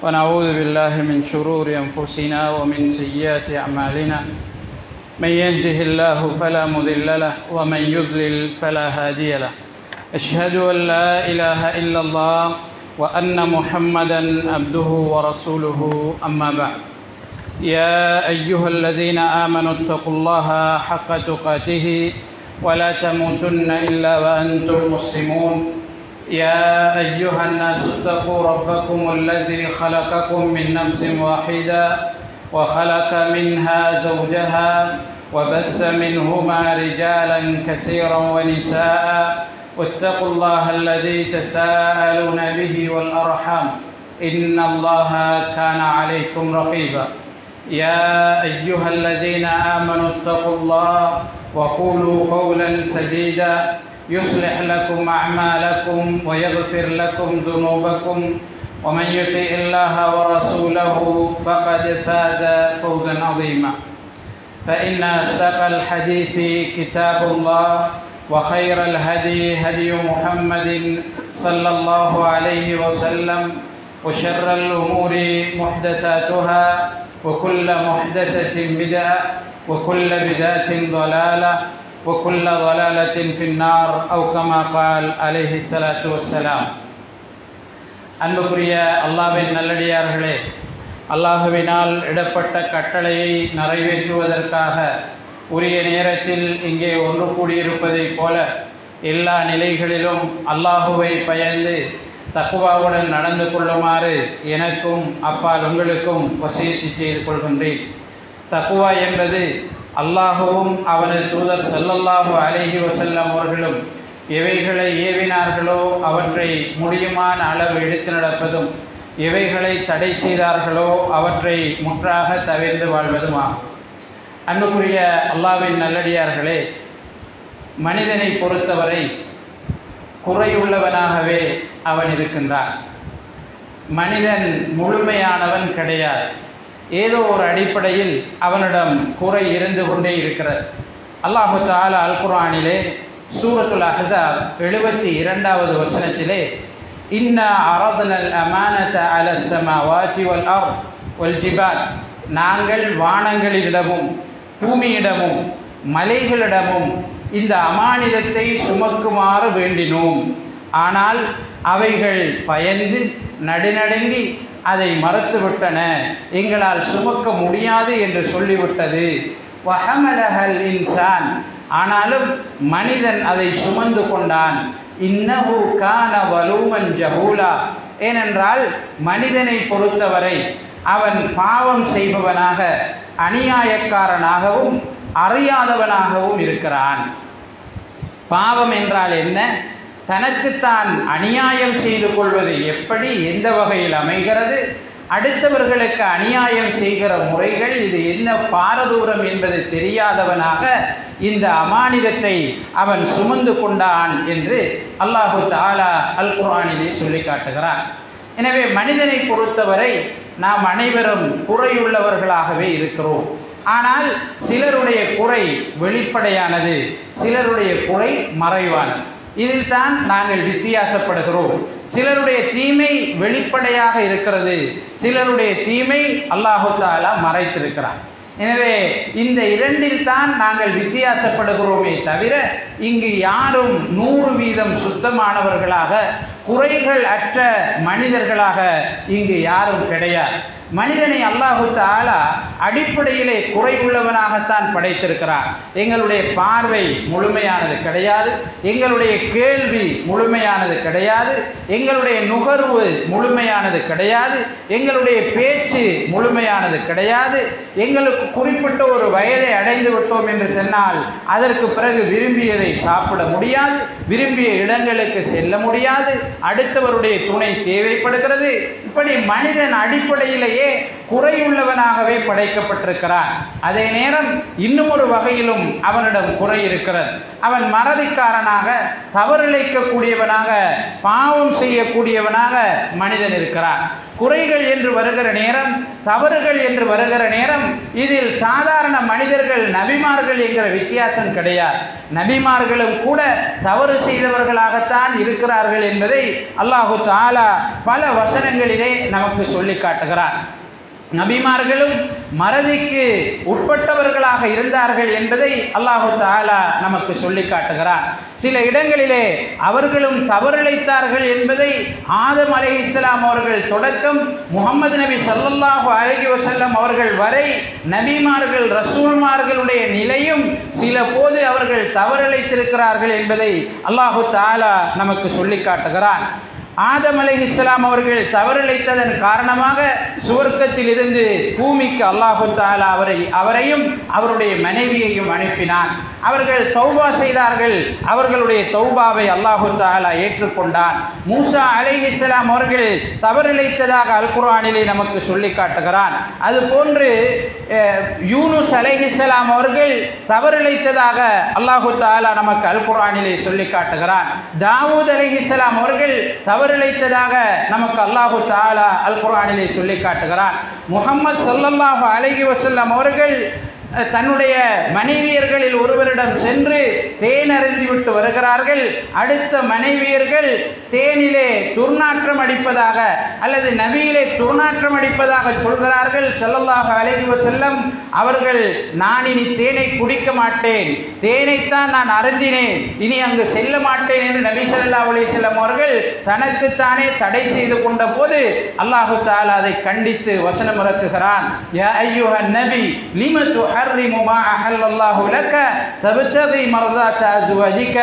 ونعوذ بالله من شرور أنفسنا ومن سيئات أعمالنا من يهده الله فلا مضل له ومن يضلل فلا هادي له أشهد أن لا إله إلا الله وأن محمدا عبده ورسوله أما بعد يا أيها الذين آمنوا اتقوا الله حق تقاته ولا تموتن إلا وأنتم مسلمون يا أيها الناس اتقوا ربكم الذي خلقكم من نفس واحدة وخلق منها زوجها وبث منهما رجالا كثيرا ونساء واتقوا الله الذي تساءلون به والأرحام إن الله كان عليكم رقيبا يا أيها الذين آمنوا اتقوا الله وقولوا قولا سديدا يصلح لكم أعمالكم ويغفر لكم ذنوبكم ومن يطع الله ورسوله فقد فاز فوزا عظيما فإن أصدق الحديث كتاب الله وخير الهدي هدي محمد صلى الله عليه وسلم وشر الأمور محدثاتها وكل محدثة بدعة وكل بدعة ضلالة وكل ضلالة في النار أو كما قال عليه الصلاة والسلام. அன்புக்குரிய அல்லாஹ்வின் நல்லடியார்களே, அல்லாஹ்வினால் இடப்பட்ட கட்டளையை நிறைவேற்றுவதற்காக உரிய நேரத்தில் இங்கே ஒன்று கூடியிருப்பதைப் போல எல்லா நிலைகளிலும் அல்லாஹுவை பயந்து தக்வாவுடன் நடந்து கொள்ளுமாறு எனக்கும் அப்பால் உங்களுக்கும் வசியத்து செய்து கொள்கின்றேன். தக்வா என்பது அல்லாஹுவும் அவனது தூதர் ஸல்லல்லாஹு அலைஹி வஸல்லம் அவர்களும் எவைகளை ஏவினார்களோ அவற்றை முடியுமான அளவு எடுத்து நடப்பதும், எவைகளை தடை செய்தார்களோ அவற்றை முற்றாக தவிர்த்து வாழ்வதுமாகும். அன்புக்குரிய அல்லாஹ்வின் நல்லடியார்களே, மனிதனை பொறுத்தவரை குறையுள்ளவனாகவே அவன் இருக்கின்றான். மனிதன் முழுமையானவன் கிடையாது. ஏதோ ஒரு அடிப்படையில் அவனிடம் குறை இருந்து கொண்டே இருக்கிறது. அல்லாஹு தஆலா அல் குர்ஆனிலே சூரத்துல் அஹ்ஸாப் 72வது வசனத்திலே இன்னா அரத்னல் அமானத அலஸ் ஸமாவாதி வல் அர்த் வல் ஜிபால், நாங்கள் வானங்களிடமும் பூமியிடமும் மலைகளிடமும் இந்த அமானிதத்தை சுமக்குமாறு வேண்டினோம். ஆனால் அவைகள் பயந்து நடுநடுங்கி அதை மறுத்துவிட்டன, எங்களால் சுமக்க முடியாது என்று சொல்லிவிட்டது. வஹமலஹல் இன்சான், ஆனாலும் மனிதன் அதை சுமந்து கொண்டான். இன்னஹு கான வலூமன் ஜஹூலா, ஏனென்றால் மனிதனை பொறுத்தவரை அவன் பாவம் செய்பவனாக, அநியாயக்காரனாகவும் அறியாதவனாகவும் இருக்கிறான். பாவம் என்றால் என்ன? தனக்குத்தான் அநியாயம் செய்து கொள்வது எப்படி, எந்த வகையில் அமைகிறது, அடுத்தவர்களுக்கு அநியாயம் செய்கிற முறைகள் இது என்ன பாரதூரம் என்பது தெரியாதவனாக இந்த அமானிதத்தை அவன் சுமந்து கொண்டான் என்று அல்லாஹு தஆலா அல் குர்ஆனிலே சொல்லி காட்டுகிறான். எனவே மனிதனை பொறுத்தவரை நாம் அனைவரும் குறையுள்ளவர்களாகவே இருக்கிறோம். ஆனால் சிலருடைய குறை வெளிப்படையானது, சிலருடைய குறை மறைவானது. இதில் தான் நாங்கள் வித்தியாசப்படுகிறோம். சிலருடைய தீமை வெளிப்படையாக இருக்கிறது, சிலருடைய தீமை அல்லாஹு தஆலா மறைத்திருக்கிறான். எனவே இந்த இரண்டில் தான் நாங்கள் வித்தியாசப்படுகிறோமே தவிர இங்கு யாரும் 100% சுத்தமானவர்களாக, குறைகள் அற்ற மனிதர்களாக இங்கு யாரும் கிடையாது. மனிதனை அல்லாஹு தஆலா அடிப்படையிலே குறை உள்ளவனாகத்தான் படைத்திருக்கிறார். எங்களுடைய பார்வை முழுமையானது கிடையாது, எங்களுடைய கேள்வி முழுமையானது கிடையாது, எங்களுடைய நுகர்வு முழுமையானது கிடையாது, எங்களுடைய பேச்சு முழுமையானது கிடையாது. எங்களுக்கு குறிப்பிட்ட ஒரு வயதை அடைந்து விட்டோம் என்று சொன்னால் அதற்கு பிறகு விரும்பியதை சாப்பிட முடியாது, விரும்பிய இடங்களுக்கு செல்ல முடியாது, அடுத்தவருடைய துணை தேவைப்படுகிறது. இப்படி மனிதன் அடிப்படையிலேயே குறையுள்ளவனாகவே படைக்கப்பட்டிருக்கிறான். அதே நேரம் இன்னும் ஒரு வகையிலும் அவனிடம் குறை இருக்கிறது. அவன் மறதிக்காரனாக, தவறிழைக்கக்கூடியவனாக, பாவம் செய்யக்கூடியவனாக மனிதன் இருக்கிறான். குறைகள் என்று வருகிற நேரம், தவறுகள் என்று வருகிற நேரம், இதில் சாதாரண மனிதர்கள் நபிமார்கள் என்கிற வித்தியாசம் கிடையாது. நபிமார்களும் கூட தவறு செய்தவர்களாகத்தான் இருக்கிறார்கள் என்பதை அல்லாஹு தஆலா பல வசனங்களிலே நமக்கு சொல்லி காட்டுகிறார். நபிமார்களும் மறதிக்கு உட்பட்டவர்களாக இருந்தார்கள் என்பதை அல்லாஹு தஆலா நமக்கு சொல்லி காட்டுகிறார். சில இடங்களிலே அவர்களும் தவறிழைத்தார்கள் என்பதை ஆதம் அலைஹிஸ்ஸலாம் அவர்கள் தொடக்கம் முஹம்மது நபி ஸல்லல்லாஹு அலைஹி வஸல்லம் அவர்கள் வரை நபிமார்கள் ரசூல்மார்களுடைய நிலையும் சில போது அவர்கள் தவறிழைத்திருக்கிறார்கள் என்பதை அல்லாஹு தஆலா நமக்கு சொல்லி காட்டுகிறார். ஆதம் அலைஹிஸ்ஸலாம் அவர்கள் தவறிழைத்ததன் காரணமாக சுவர்க்கத்தில் இருந்து பூமிக்கு அல்லாஹு தஆலா அவரையும் அவருடைய மனைவியையும் அனுப்பினான். அவர்கள் தௌபா செய்தார்கள். அவர்களுடைய தௌபாவை அல்லாஹு தஆலா ஏற்றுக்கொண்டான். மூசா அலைஹிஸ்ஸலாம் அவர்கள் தவறிழைத்ததாக அல் குர்ஆனிலே நமக்கு சொல்லி காட்டுகிறான். அதுபோன்று யூனுஸ் அலைஹிஸ்ஸலாம் அவர்கள் தவறிழைத்ததாக அல்லாஹு தஆலா நமக்கு அல் குர்ஆனிலே சொல்லி காட்டுகிறான். தாவூத் அலைஹிஸ்ஸலாம் அவர்கள் தவறிழைத்ததாக நமக்கு அல்லாஹு தஆலா அல் குர்ஆனிலே சொல்லி காட்டுகிறான். முஹம்மது ஸல்லல்லாஹு அலைஹி வஸல்லம் அவர்கள் தன்னுடைய மனைவியர்களில் ஒருவரிடம் சென்று தேன் அருந்திவிட்டு வருகிறார்கள். அடுத்த மனைவியர்கள் தேனிலே துர்நாற்றம் அடிப்பதாக அல்லது நபியிலே துர்நாற்றம் அடிப்பதாக சொல்கிறார்கள். ஸல்லல்லாஹு அலைஹி வஸல்லம் அவர்கள், நான் இனி தேனை குடிக்க மாட்டேன், தேனைத்தான் நான் அருந்தினேன், இனி அங்கு செல்ல மாட்டேன் என்று நபி ஸல்லல்லாஹு அலைஹி வஸல்லம் அவர்கள் தனக்குத்தானே தடை செய்து கொண்ட போது அல்லாஹு தஆலா அதை கண்டித்து வசனம் இறக்குகிறான். யா அய்யுஹன் நபி லிம துஹர்ரிமு மா அஹல்லல்லாஹு லக தப்தகி மர்தாத அஸ்வாஜிக,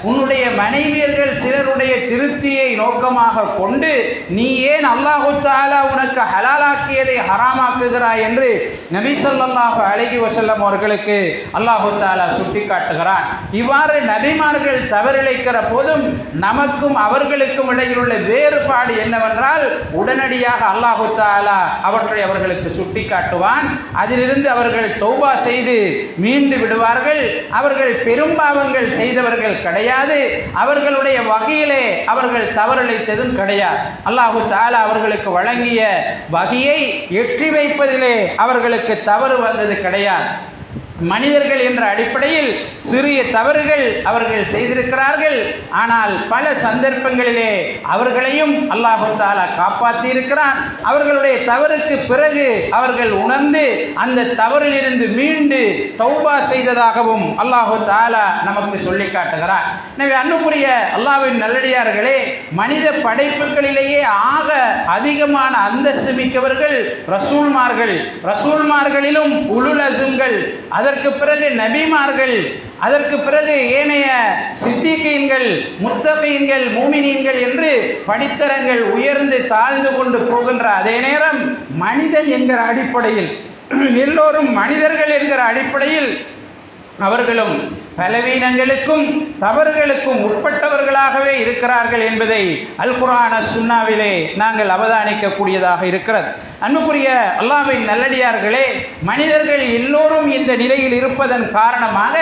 உன்னுடைய மனைவியர்கள் சிலருடைய திருப்தியை நோக்கமாக கொண்டு நீ ஏன் அல்லாஹு தஆலா உனக்கு ஹலாலாக்கியதை ஹராமாக்குகிறாய் என்று நபி ஸல்லல்லாஹு அலைஹி வஸல்லம் அவர்களுக்கு அல்லாஹு தஆலா சுட்டிக்காட்டுகிறான். இவ்வாறு நபிமார்கள் தவறிழைக்கிற போதும் நமக்கும் அவர்களுக்கும் இடையில் உள்ள வேறுபாடு என்னவென்றால், உடனடியாக அல்லாஹு தஆலா அவற்றை அவர்களுக்கு சுட்டிக்காட்டுவான். அதிலிருந்து அவர்கள் தௌபா செய்து மீண்டு விடுவார்கள். அவர்கள் பெரும்பாவங்கள் செய்தவர்கள் கிடையாது. அவர்களுடைய வகையிலே அவர்கள் தவறிழைத்ததும் கிடையாது. அல்லாஹு தஆலா அவர்களுக்கு வழங்கிய வகையை எட்டி வைப்பதிலே அவர்களுக்கு தவறு வந்தது கிடையாது. மனிதர்கள் என்ற அடிப்படையில் சிறிய தவறுகள் அவர்கள் செய்திருக்கிறார்கள். ஆனால் பல சந்தர்ப்பங்களிலே அவர்களையும் அல்லாஹு தஆலா காப்பாற்றி இருக்கிறான். அவர்களுடைய தவறுக்கு பிறகு அவர்கள் உணர்ந்து அந்த தவறிலிருந்து மீண்டு தௌபா செய்ததாகவும் அல்லாஹு தஆலா நமக்கு சொல்லி காட்டுகிறார். எனவே அன்புக்குரிய அல்லாஹ்வின் நல்லடியார்களே, மனித படைப்புகளிலேயே ஆக அதிகமான அந்தஸ்து மிக்கவர்கள் ரசூல்மார்கள். ரசூல்மார்களிலும் உலுல் அஸ்ம்கள், அதற்கு பிறகு நபிமார்கள், அதற்கு பிறகு ஏனைய சித்திகீன்கள், முத்தகீன்கள், மூமினீன்கள் என்று படித்தரங்கள் உயர்ந்து தாழ்ந்து கொண்டு போகின்ற அதே நேரம் மனிதன் என்கிற அடிப்படையில், எல்லோரும் மனிதர்கள் என்கிற அடிப்படையில் அவர்களும் பலவீனங்களுக்கும் தவறுகளுக்கும் உட்பட்டவர்களாகவே இருக்கிறார்கள் என்பதை அல் குர்ஆன் சுன்னாவிலே நாங்கள் அவதானிக்கக்கூடியதாக இருக்கிறது. அன்புக்குரிய அல்லாஹ்வின் நல்லடியார்களே, மனிதர்கள் எல்லோரும் இந்த நிலையில் இருப்பதன் காரணமாக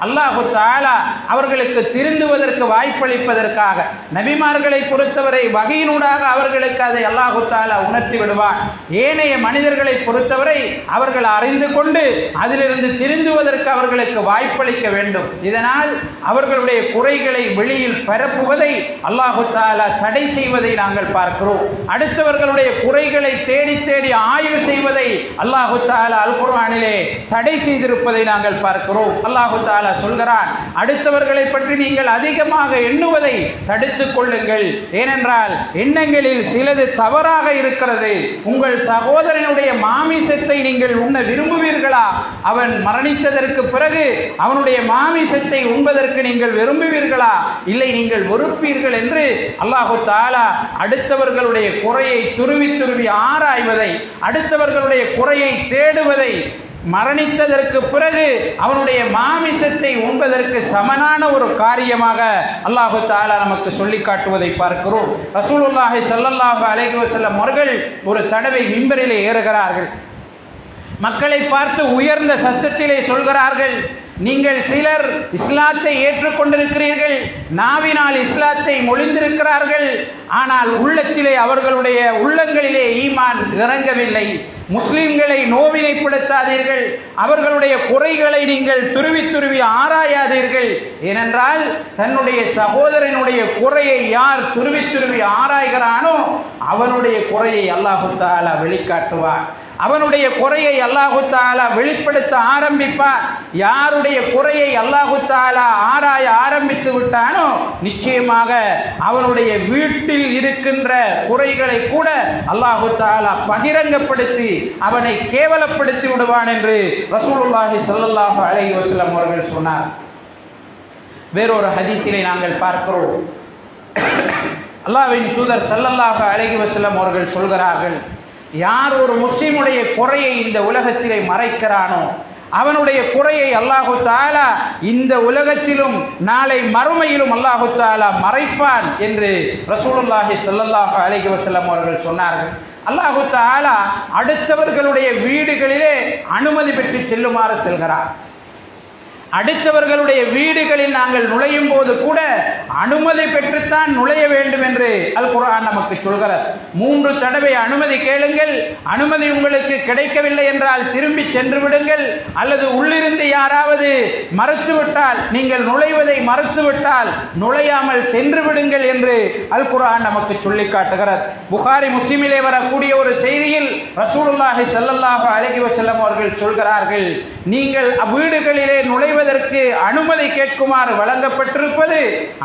அல்லாஹு தஆலா அவர்களுக்கு திருந்துவதற்கு வாய்ப்பளிப்பதற்காக நபிமார்களை பொறுத்தவரை வகையினூடாக அவர்களுக்கு அதை அல்லாஹு தஆலா உணர்த்தி விடுவான். ஏனைய மனிதர்களை பொறுத்தவரை அவர்கள் அறிந்து கொண்டு அதிலிருந்து திருந்துவதற்கு அவர்களுக்கு வாய்ப்பளிக்க வேண்டும். இதனால் அவர்களுடைய குறைகளை வெளியில் பரப்புவதை அல்லாஹு தஆலா தடை செய்வதை நாங்கள் பார்க்கிறோம். அடுத்தவர்களுடைய குறைகளை தேடி தேடி ஆய்வு செய்வதை அல்லாஹு தஆலா அல் குர்ஆனிலே தடை செய்திருப்பதை நாங்கள் பார்க்கிறோம். அல்லாஹு தஆலா சொல்கிறான், அடுத்தவர்களை பற்றி நீங்கள் அதிகமாக எண்ணுவதை தடுத்துக் கொள்ளுங்கள். ஏனென்றால் எண்ணங்களில் சிலது தவறாக இருக்கிறது. உங்கள் சகோதரனுடைய மாமிசத்தை நீங்கள் உண்ண விரும்புவீர்களா? அவன் மரணித்ததற்கு பிறகு அவனுடைய மாமிசத்தை உண்பதற்கு நீங்கள் விரும்புவீர்களா? இல்லை, நீங்கள் வெறுப்பீர்கள் என்று அல்லாஹு தஆலா அடுத்தவர்களுடைய குறையை துருவி துருவி ஆராய்வதை, அடுத்தவர்களுடைய குறையை தேடுவதை, மரணித்ததற்கு பிறகு அவனுடைய மாமிசத்தை உண்பதற்கு சமனான ஒரு காரியமாக அல்லாஹு தஆலா நமக்கு சொல்லி காட்டுவதை பார்க்கிறோம். ரசூலுல்லாஹி ஸல்லல்லாஹு அலைஹி வஸல்லம் அவர்கள் ஒரு தடவை மிம்பரிலே ஏறுகிறார்கள். மக்களை பார்த்து உயர்ந்த சத்தத்திலே சொல்கிறார்கள், நீங்கள் சிலர் இஸ்லாத்தை ஏற்றுக்கொண்டிருக்கிறீர்கள், நாவினால் இஸ்லாத்தை மொழிந்திருக்கிறார்கள், ஆனால் உள்ளத்திலே அவர்களுடைய உள்ளங்களிலே ஈமான் இறங்கவில்லை. முஸ்லிம்களை நோவினைப்படுத்தாதீர்கள், அவர்களுடைய குறைகளை நீங்கள் துருவி துருவி ஆராயாதீர்கள். ஏனென்றால் தன்னுடைய சகோதரனுடைய குறையை யார் துருவி துருவி ஆராய்கிறானோ அவனுடைய குறையை அல்லாஹு தஆலா வெளிக்காட்டுவார். அவனுடைய குறையை அல்லாஹு தஆலா வெளிப்படுத்த ஆரம்பிப்பார். யாருடைய குறையை அல்லாஹு தஆலா ஆராய ஆரம்பித்து விட்டானோ நிச்சயமாக அவனுடைய வீட்டில் இருக்கின்ற குறைகளை கூட அல்லாஹு தஆலா பகிரங்கப்படுத்தி அவனை கேவலப்படுத்தி விடுவான் என்று ரசூலுல்லாஹி ஸல்லல்லாஹு அலைஹி வஸல்லம் அவர்கள் சொன்னார். வேறொரு ஹதீஸிலே நாங்கள் பார்க்கிறோம், அல்லாஹ்வின் தூதர் ஸல்லல்லாஹு அலைஹி வஸல்லம் அவர்கள் சொல்கிறார்கள், யார் ஒரு முஸ்லிமுடைய குறையை இந்த உலகத்திலே மறைக்கிறானோ அவனுடைய குறையை அல்லாஹு தஆலா இந்த உலகத்திலும் நாளை மறுமையிலும் அல்லாஹு தஆலா மறைப்பான் என்று ரசூலுல்லாஹி ஸல்லல்லாஹு அலைஹி வஸல்லம் அவர்கள் சொன்னார்கள். அல்லாஹு தஆலா அடுத்தவர்களுடைய வீடுகளிலே அனுமதி பெற்று செல்லுமாறு செல்கிறார். அடுத்தவர்களுடைய வீடுகளில் நாங்கள் நுழையும் போது கூட அனுமதி பெற்றுத்தான் நுழைய வேண்டும் என்று அல் குர்ஆன் நமக்கு சொல்கிறது. 3 தடவை அனுமதி கேளுங்கள், அனுமதி உங்களுக்கு கிடைக்கவில்லை என்றால் திரும்பி சென்று விடுங்கள், அல்லது உள்ளிருந்து யாராவது மறுத்துவிட்டால், நீங்கள் நுழைவதை மறுத்துவிட்டால் நுழையாமல் சென்று விடுங்கள் என்று அல் குர்ஆன் நமக்கு சொல்லி காட்டுகிறது. புகாரி முஸ்லிமிலே வரக்கூடிய ஒரு செய்தியில் ரசூலுல்லாஹி ஸல்லல்லாஹு அலைஹி வஸல்லம் அவர்கள் சொல்கிறார்கள், நீங்கள் வீடுகளிலே நுழைவதற்கு அனுமதி கேட்குமாறு வழங்கப்பட்டிருப்பது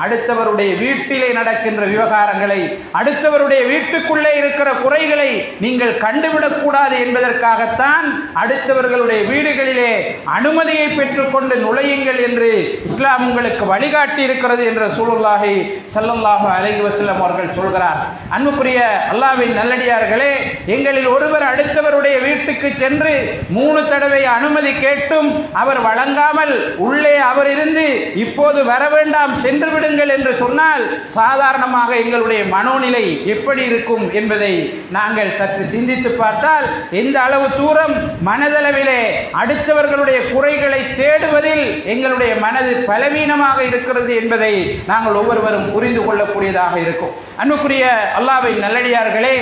அடுத்தவருடைய வீட்டிலே நடக்கின்ற விவகாரங்களை, அடுத்தவருடைய வீட்டுக்குள்ளே இருக்கிற குறைகளை நீங்கள் கண்டுவிடக் கூடாது என்பதற்காகத்தான் அடுத்தவர்களுடைய வீடுகளிலே அனுமதியை பெற்றுக்கொண்டு நுழையுங்கள் என்று இஸ்லாம் உங்களுக்கு வழிகாட்டி இருக்கிறது என்று ரசூலுல்லாஹி ஸல்லல்லாஹு அலைஹி வஸல்லம் அவர்கள் சொல்கிறார். அன்புக்குரிய அல்லாஹ்வின் நல்லடியார்களே, எங்களில் ஒருவர் அடுத்தவருடைய வீட்டுக்கு சென்று 3 தடவை அனுமதி கேட்டும் அவர் வழங்காமல் உள்ளே அவர் இருந்து இப்போது வர வேண்டாம் சென்று விடுங்கள் என்று சொன்னால் சாதாரணமாக எங்களுடைய மனோநிலை எப்படி இருக்கும் என்பதை நாங்கள் சற்று சிந்தித்து பார்த்தால் எந்த அளவு தூரம் மனதளவிலே அடுத்தவர்களுடைய குறைகளை தேடுவதில் எங்களுடைய மனது பலவீனமாக இருக்கிறது என்பதை நாங்கள் ஒவ்வொருவரும் புரிந்து கொள்ளக்கூடியதாக இருக்கும். அன்புக்குரிய அல்லாஹ்வின் நல்லடியார்களே,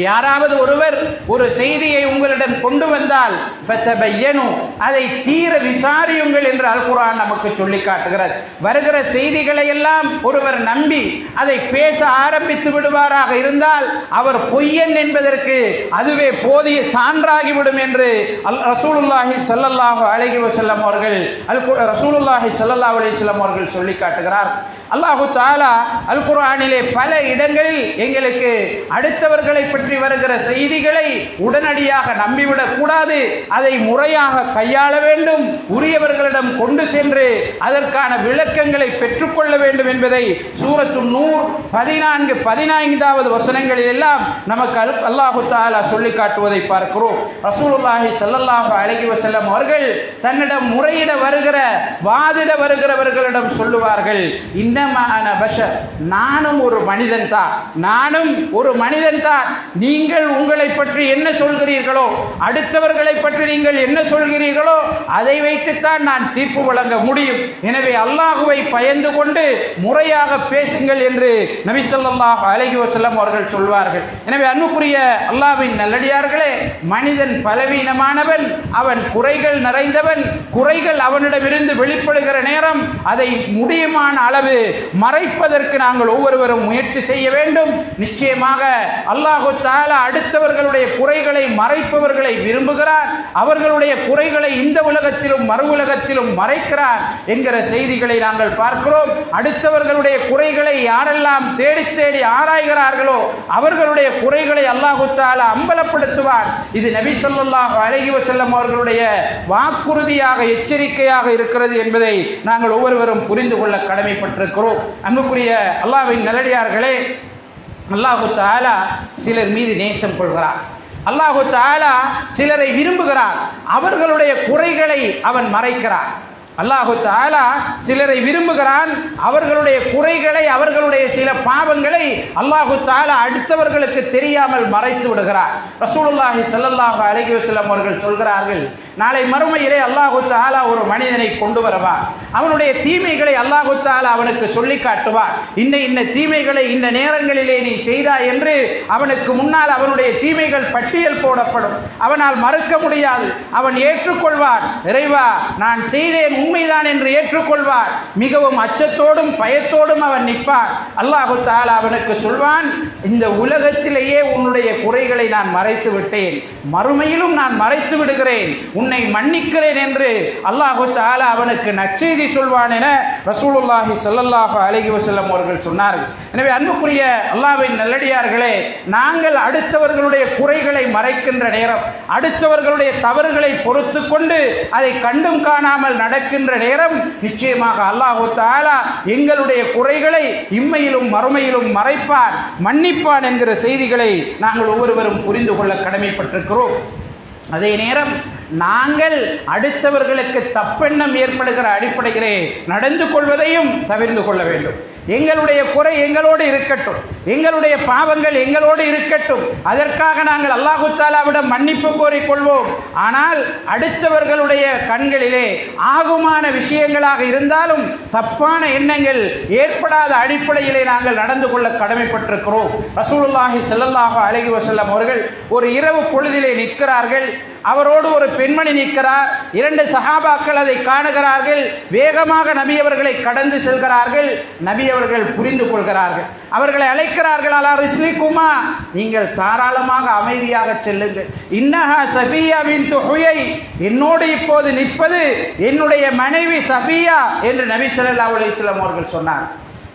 யாராவது ஒருவர் ஒரு செய்தியை உங்களிடம் கொண்டு வந்தால் ஃபதபையனு, அதை தீர விசாரியுங்கள் என்று அல் குர்ஆன் நமக்கு சொல்லி காட்டுகிறது. வருகிற செய்திகளை எல்லாம் ஒருவர் நம்பி அதை பேச ஆரம்பித்து விடுவாராக இருந்தால் அவர் பொய்யன் என்பதற்கு அதுவே போதிய சான்றாகிவிடும் என்று ரசூலுல்லாஹி ஸல்லல்லாஹு அலைஹி வஸல்லம் அவர்கள் ரசூலுல்லாஹி ஸல்லல்லாஹு அலைஹி வஸல்லம் அவர்கள் சொல்லி காட்டுகிறார். அல்லாஹு தஆலா அல் குர்ஆனிலே பல இடங்களில் எங்களுக்கு அடுத்தவர்களை பற்றி வருகிற செய்திகளை உடனடியாக நம்பிவிடக் கூடாது, அதை முறையாக கையாள வேண்டும், உரியவர்களிடம் கொண்டு சென்று அதற்கான விளக்கங்களை பெற்றுக்கொள்ள வேண்டும் என்பதை சூரத்து நூர் 14-15 வசனங்களில் எல்லாம் நமக்கு அல்லாஹு தஆலா சொல்லி காட்டுவதை பார்க்கிறோம். ரசூலுல்லாஹி ஸல்லல்லாஹு அலைஹி வஸல்லம் அவர்கள் தன்னிடம் முறையிட வருகிற வாதிட வருகிறவர்களிடம் சொல்லுவார்கள், இன்னமா அன பஷர், நானும் ஒரு மனிதன் தான், நானும் ஒரு மனிதன் தான். நீங்கள் உங்களை பற்றி என்ன சொல்கிறீர்களோ, அடுத்தவர்களை பற்றி நீங்கள் என்ன சொல்கிறீர்களோ அதை வைத்துத்தான் நான் தீர்ப்பு வழங்க முடியும். எனவே அல்லாஹுவை பயந்து கொண்டு முறையாக பேசுங்கள் என்று நபி ஸல்லல்லாஹு அலைஹி வஸல்லம் அவர்கள் சொல்வார்கள். எனவே அன்புக்குரிய அல்லாஹ்வின் நல்லடியார்களே, மனிதன் பலவீனமானவன், அவன் குறைகள் நிறைந்தவன். குறைகள் அவனிடமிருந்து வெளிப்படுகிற நேரம் அதை முடியுமான அளவு மறைப்பதற்கு நாங்கள் ஒவ்வொருவரும் முயற்சி செய்ய வேண்டும். நிச்சயமாக அல்லாஹு தஆலா அடுத்தவர்களுடைய குறைகளை மறைப்பவர்களை விரும்புகிறார். அவர்களுடைய குறைகளை இந்த உலகத்திலும் மறு உலகத்திலும் மறைக்கிறார் என்கிற செய்திகளை நாங்கள் பார்க்கிறோம். அடுத்தவர்களுடைய குறைகளை யாரெல்லாம் தேடி தேடி ஆராய்கிறார்களோ அவர்களுடைய குறைகளை அல்லாஹு தஆலா அம்பலப்படுத்துவார். இது நபி ஸல்லல்லாஹு அலைஹி வஸல்லம் அவர்களுடைய வாக்குறுதியாக, எச்சரிக்கையாக இருக்கிறது என்பதை நாங்கள் ஒவ்வொருவரும் புரிந்து கொள்ள கடமைப்பட்டிருக்கிறோம். அன்புக்குரிய அல்லாஹ்வின் நல்லடியார்களே, அல்லாஹு தஆலா சிலர் மீது நேசம் கொள்கிறார். அல்லாஹு தஆலா சிலரை விரும்புகிறார். அவர்களுடைய குறைகளை அவன் மறைக்கிறார். அல்லாஹு தஆலா சிலரை விரும்புகிறான், அவர்களுடைய குறைகளை, அவர்களுடைய சில பாவங்களை அல்லாஹு தஆலா அடுத்தவர்களுக்கு தெரியாமல் மறைத்து விடுகிறார். ரசூலுல்லாஹி ஸல்லல்லாஹு அலைஹி வஸல்லம் அவர்கள் சொல்கிறார்கள், நாளை மறுமையிலே அல்லாஹு தஆலா ஒரு மனிதனை கொண்டு வருவார். அவனுடைய தீமைகளை அல்லாஹு தஆலா அவனுக்கு சொல்லி காட்டுவார். இன்ன தீமைகளை இந்த நேரங்களிலே நீ செய்தாய் என்று அவனுக்கு முன்னால் அவனுடைய தீமைகள் பட்டியல் போடப்படும். அவனால் மறுக்க முடியாது. அவன் ஏற்றுக்கொள்வார். இறைவா, நான் செய்தேன், உண்மைதான் என்று ஏற்றுக்கொள்வார். மிகவும் அச்சத்தோடும் பயத்தோடும் அவன் நிற்பார். அல்லாஹு தஆலா அவனுக்கு சொல்வான், இந்த உலகத்திலேயே உன்னுடைய குறைகளை நான் மறைத்து விட்டேன், மறுமையிலும் நான் மறைத்து விடுகிறேன், உன்னை மன்னிக்கிறேன் என்று அல்லாஹு தஆலா அவனுக்கு நற்செய்தி சொல்வான் என ரசூலுல்லாஹி ஸல்லல்லாஹு அலைஹி வஸல்லம் அவர்கள் சொன்னார்கள். எனவே அன்புக்குரிய அல்லாஹ்வின் நல்லடியார்களே, நாங்கள் அடுத்தவர்களுடைய குறைகளை மறைக்கின்ற நேரம், அடுத்தவர்களுடைய தவறுகளை பொறுத்து கொண்டு அதை கண்டும் காணாமல் நடக்கின்ற நேரம், நிச்சயமாக அல்லாஹு தஆலா எங்களுடைய குறைகளை இம்மையிலும் மறுமையிலும் மறைப்பான், மன்னிப்பான் என்கிற செய்திகளை நாங்கள் ஒவ்வொருவரும் புரிந்து கொள்ள கடமைப்பட்டிருக்கிறோம். அதே நேரம் நாங்கள் அடுத்தவர்களுக்கு தப்பெண்ணம் ஏற்படுகிற அடிப்படையிலே நடந்து கொள்வதையும் தவிர்த்து கொள்ள வேண்டும். எங்களுடைய குறை எங்களோடு இருக்கட்டும், எங்களுடைய பாவங்கள் எங்களோடு இருக்கட்டும், அதற்காக நாங்கள் அல்லாஹு தஆலாவிடம் மன்னிப்பு கோரிக்கொள்வோம். ஆனால் அடுத்தவர்களுடைய கண்களிலே ஆகுமான விஷயங்களாக இருந்தாலும் தப்பான எண்ணங்கள் ஏற்படாத அடிப்படையிலே நாங்கள் நடந்து கொள்ள கடமைப்பட்டிருக்கிறோம். ரசூலுல்லாஹி ஸல்லல்லாஹு அலைஹி வஸல்லம் அவர்கள் ஒரு இரவு பொழுதிலே நிற்கிறார்கள். அவரோடு ஒரு பெண்மணி நிற்கிறார். 2 சஹாபாக்கள் அதை காணுகிறார்கள். வேகமாக நபி அவர்களை கடந்து செல்கிறார்கள். நபி அவர்கள் புரிந்து கொள்கிறார்கள். அவர்களை அழைக்கிறார்கள், அலா ரிஸ்லிகுமா, நீங்கள் தாராளமாக அமைதியாக செல்லுங்கள். இன்னஹா சஃபியா பின்து ஹுயை, என்னோடு இப்போது நிற்பது என்னுடைய மனைவி சஃபியா என்று நபி ஸல்லல்லாஹு அலைஹி வஸல்லம் அவர்கள் சொன்னார்.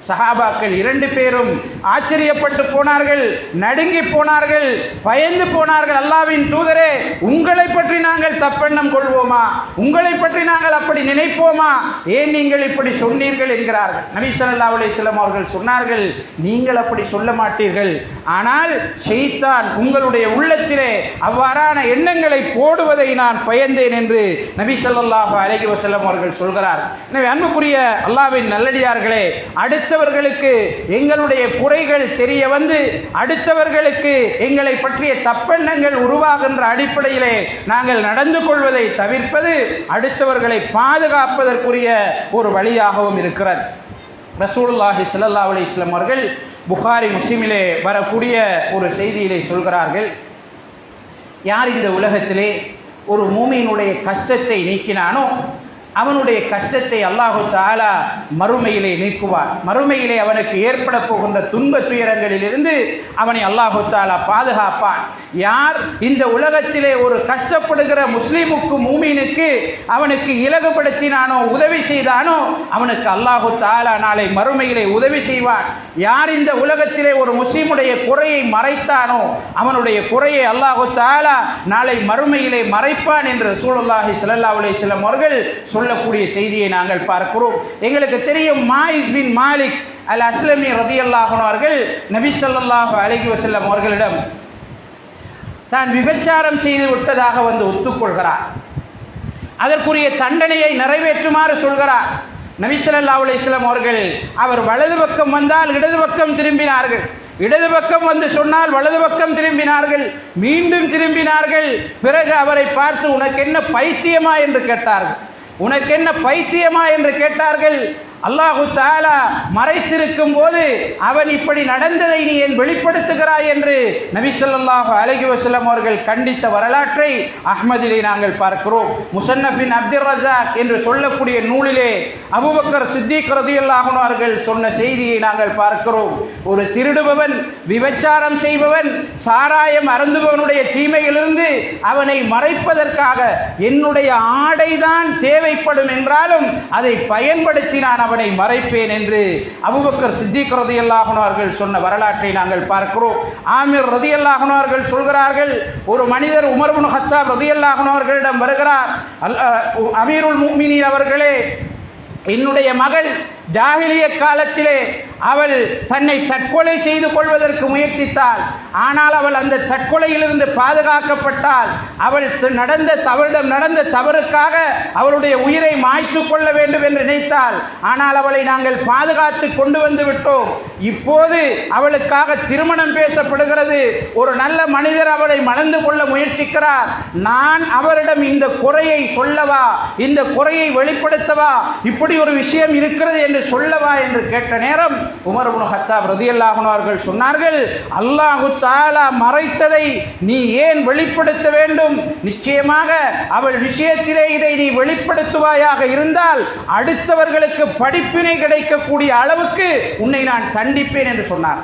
சஹாபாக்கள் 2 பேரும் ஆச்சரியப்பட்டு போனார்கள், நடுங்கி போனார்கள், பயந்து போனார்கள். அல்லாஹ்வின் தூதரே, உங்களை பற்றி நாங்கள் தப்பெண்ணம் கொள்வோமா? உங்களை பற்றி நாங்கள் அப்படி நினைப்போமா? ஏன் நீங்கள் இப்படி சொன்னீர்கள் என்கிறார்கள். நபி ஸல்லல்லாஹு அலைஹி வஸல்லம் அவர்கள் சொன்னார்கள், நீங்கள் அப்படி சொல்ல மாட்டீர்கள், ஆனால் ஷைத்தான் உங்களுடைய உள்ளத்திலே அவ்வாறான எண்ணங்களை போடுவதை நான் பயந்தேன் என்று நபி ஸல்லல்லாஹு அலைஹி வஸல்லம் அவர்கள் சொல்கிறார். எனவே அன்புக்குரிய அல்லாஹ்வின் நல்லடியார்களே, அடுத்தவர்களுக்கு எங்களுடைய குறைகள் தெரிய வந்து அடுத்தவர்களுக்கு எங்களை பற்றிய தப்பெண்ணங்கள் உருவாகின்ற அடிப்படையிலே நாங்கள் நடந்து கொள்வதை தவிர்ப்பது அடுத்தவர்களை பாதுகாப்பதற்குரிய ஒரு வழியாகவும் இருக்கிறது. ரசூலுல்லாஹி ஸல்லல்லாஹு அலைஹி வஸல்லம் அவர்கள் புகாரி முஸ்லிமிலே வரக்கூடிய ஒரு செய்தியிலே சொல்கிறார்கள், யார் இந்த உலகத்திலே ஒரு மூமியினுடைய கஷ்டத்தை நீக்கினானோ அவனுடைய கஷ்டத்தை அல்லாஹு தஆலா மறுமையிலே நீக்குவார். மறுமையிலே அவனுக்கு ஏற்பட போகின்ற துன்ப துயரங்களிலிருந்து அவனை அல்லாஹு தஆலா பாதுகாப்பான். யார் இந்த உலகத்திலே ஒரு கஷ்டப்படுகிற முஸ்லிமுக்கு, மூமினுக்கு அவனுக்கு இலகுபடுத்தினானோ, உதவி செய்தானோ, அவனுக்கு அல்லாஹு தஆலா நாளை மறுமையிலே உதவி செய்வான். யார் இந்த உலகத்திலே ஒரு முஸ்லிமுடைய குறையை மறைத்தானோ அவனுடைய குறையை அல்லாஹு தஆலா நாளை மறுமையிலே மறைப்பான் என்று ரசூலுல்லாஹி ஸல்லல்லாஹு அலைஹி வஸல்லம் அவர்கள் சொல்லக்கூடிய செய்தியை நாங்கள் பார்க்கிறோம். எங்களுக்கு தெரியும், மாயிஸ் பின் மாலிக் அல் அஸ்லமி ரலியல்லாஹு அன்ஹு அவர்கள் நபி ஸல்லல்லாஹு அலைஹி வஸல்லம் அவர்களிடம் தான் விபச்சாரம் செய்து விட்டதாக வந்து ஒத்துக்கொள்கிறார். அதற்குரிய தண்டனையை நிறைவேற்றுமாறு சொல்கிறார். நபி ஸல்லல்லாஹு அலைஹி வஸல்லம் அவர்கள் அவர் வலது பக்கம் வந்தால் இடது பக்கம் திரும்பினார்கள், இடது பக்கம் வந்து சொன்னால் வலது பக்கம் திரும்பினார்கள், மீண்டும் திரும்பினார்கள். பிறகு அவரை பார்த்து, உனக்கு என்ன பைத்தியமா என்று கேட்டார்கள். உனக்கு என்ன பைத்தியமா என்று கேட்டார்கள். அல்லாஹு தஆலா மறைத்திருக்கும் போது அவன் இப்படி நடந்ததை நீ ஏன் வெளிப்படுத்துகிறாய் என்று நபி ஸல்லல்லாஹு அலைஹி வஸல்லம் அவர்கள் கண்டித்த வரலாற்றை அஹ்மதிலே நாங்கள் பார்க்கிறோம். முஸன்னஃப் பின் அப்துர் ரஸாக் என்று சொல்லக்கூடிய நூலிலே அபூபக்கர் சித்திக் ரலியல்லாஹு அன்ஹு அவர்கள் சொன்ன செய்தியை நாங்கள் பார்க்கிறோம். ஒரு திருடுபவன், விபச்சாரம் செய்பவன், சாராயம் அருந்துபவனுடைய தீமையிலிருந்து அவனை மறைப்பதற்காக என்னுடைய ஆடைதான் தேவைப்படும் என்றாலும் அதை பயன்படுத்தினான், அவனை மறைப்பேன் என்று அபூபக்கர் சித்திக் ரலியல்லாஹு அன்ஹு அவர்கள் சொன்ன வரலாற்றை நாங்கள் பார்க்கிறோம். ஆமிர் ரலியல்லாஹு அன்ஹு அவர்கள் சொல்கிறார்கள், ஒரு மனிதர் உமர் இப்னு கத்தாப் ரலியல்லாஹு அன்ஹு அவர்களிடம் வருகிறார். அமீருல் முஃமினீன் அவர்களே, என்னுடைய மகள் ஜாஹிலிய காலத்திலே அவள் தன்னை தற்கொலை செய்து கொள்வதற்கு முயற்சித்தாள். ஆனால் அவள் அந்த தற்கொலையிலிருந்து பாதுகாக்கப்பட்டாள். அவள் அவளிடம் நடந்த தவறுக்காக அவளுடைய உயிரை மாய்த்து கொள்ள வேண்டும் என்று நினைத்தாள். ஆனால் அவளை நாங்கள் பாதுகாத்து கொண்டு வந்து விட்டோம். இப்போது அவளுக்காக திருமணம் பேசப்படுகிறது. ஒரு நல்ல மனிதர் அவளை மணந்து கொள்ள முயற்சிக்கிறார். நான் அவரிடம் இந்த குறையை சொல்லவா, இந்த குறையை வெளிப்படுத்தவா, இப்படி ஒரு விஷயம் இருக்கிறது என்று சொல்லவா என்று கேட்ட நேரம் உமர் இப்னு கத்தாப் ரலியல்லாஹு அன்ஹு அவர்கள் சொன்னார்கள், அல்லாஹு தஆலா மறைத்ததை நீ ஏன் வெளிப்படுத்த வேண்டும்? நிச்சயமாக அவள் விஷயத்திலே இதை நீ வெளிப்படுத்துவாயாக இருந்தால் அடுத்தவர்களுக்கு படிப்பினை கிடைக்கக்கூடிய அளவுக்கு உன்னை நான் தண்டிப்பேன் என்று சொன்னார்.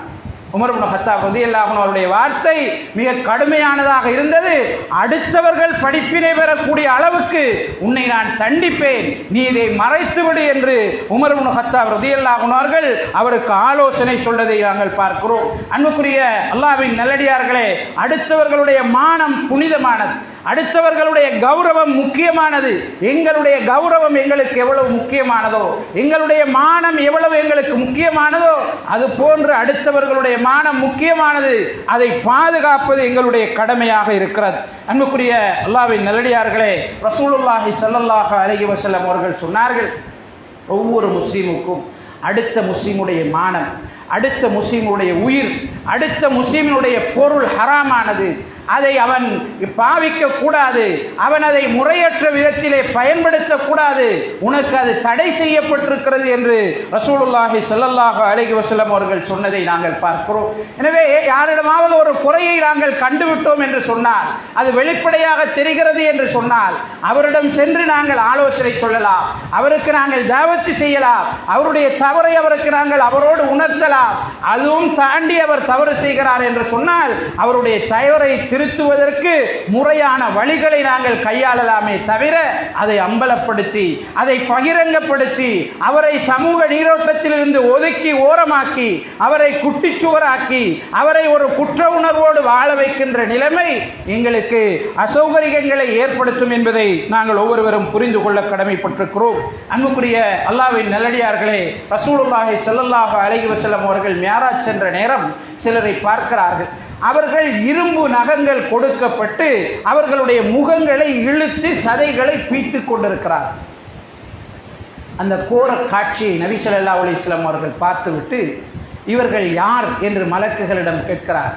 உமர் இப்னு கத்தாப் ரலியல்லாஹு அன்ஹு அவருடைய வார்த்தை மிக கடுமையானதாக இருந்தது. அடுத்தவர்கள் படிப்பினை பெறக்கூடிய அளவுக்கு உன்னை நான் தண்டிப்பேன், நீ இதை மறைத்துவிடு என்று உமர் இப்னு கத்தாப் ரலியல்லாஹு அன்ஹு அவர்கள் அவருக்கு ஆலோசனை சொல்வதை நாங்கள் பார்க்கிறோம். அன்புக்குரிய அல்லாஹ்வின் நல்லடியார்களே, அடுத்தவர்களுடைய மானம் புனிதமானது, அடுத்தவர்களுடைய கௌரவம் முக்கியமானது. எங்களுடைய கௌரவம் எங்களுக்கு எவ்வளவு முக்கியமானதோ, எங்களுடைய மானம் எவ்வளவு எங்களுக்கு முக்கியமானதோ, அது போன்று அடுத்தவர்களுடைய மானம் முக்கியமானது. அதை பாதுகாப்பது எங்களுடைய கடமையாக இருக்கிறது. அன்புக்குரிய அல்லாஹ்வின் நல்லடியார்களே, ரசூலுல்லாஹி ஸல்லல்லாஹு அலைஹி வஸல்லம் அவர்கள் சொன்னார்கள், ஒவ்வொரு முஸ்லிமுக்கும் அடுத்த முஸ்லிமுடைய மானம், அடுத்த முஸ்லிமுடைய உயிர், அடுத்த முஸ்லிமுடைய பொருள் ஹராமானது. அதை அவன் பாவிக்க கூடாது, அவன் அதை முறையற்ற விதத்திலே பயன்படுத்தக்கூடாது, உனக்கு அது தடை செய்யப்பட்டிருக்கிறது என்று ரசூலுல்லாஹி ஸல்லல்லாஹு அலைஹி வஸல்லம் அவர்கள் சொன்னதை நாங்கள் பார்க்கிறோம். எனவே யாரிடமாவது ஒரு குறையை நாங்கள் கண்டுவிட்டோம் என்று சொன்னால், அது வெளிப்படையாக தெரிகிறது என்று சொன்னால், அவரிடம் சென்று நாங்கள் ஆலோசனை சொல்லலாம், அவருக்கு நாங்கள் தாவத்து செய்யலாம், அவருடைய தவறை அவருக்கு நாங்கள் அவரோடு உணர்த்தலாம். அதுவும் தாண்டி அவர் தவறு செய்கிறார் என்று சொன்னால் அவருடைய தவறை திருத்துவதற்கு முறையான வழிகளை நாங்கள் கையாளலாமே தவிர அதை அம்பலப்படுத்தி, அதை பகிரங்கப்படுத்தி, அவரை சமூக நீரோட்டத்திலிருந்து ஒதுக்கி ஓரமாக்கி, அவரை குட்டிச்சுவராக்கி, அவரை ஒரு குற்ற உணர்வோடு வாழ வைக்கின்ற நிலைமை எங்களுக்கு அசௌகரியங்களை ஏற்படுத்தும் என்பதை நாங்கள் ஒவ்வொருவரும் புரிந்து கொள்ள கடமைப்பட்டிருக்கிறோம். அன்புக்குரிய அல்லாஹ்வின் நல்லடியார்களே, ரசூலுல்லாஹி ஸல்லல்லாஹு அலைஹி வஸல்லம் அவர்கள் மியராஜ் சென்ற நேரம் சிலரை பார்க்கிறார்கள். அவர்கள் இரும்பு நகங்கள் கொடுக்கப்பட்டு அவர்களுடைய முகங்களை இழுத்து சதைகளை பீத்துக் கொண்டிருக்கிறார். அந்த கோர காட்சியை நபி ஸல்லல்லாஹு அலைஹி வஸல்லம் அவர்கள் பார்த்துவிட்டு, இவர்கள் யார் என்று மலக்குகளிடம் கேட்கிறார்.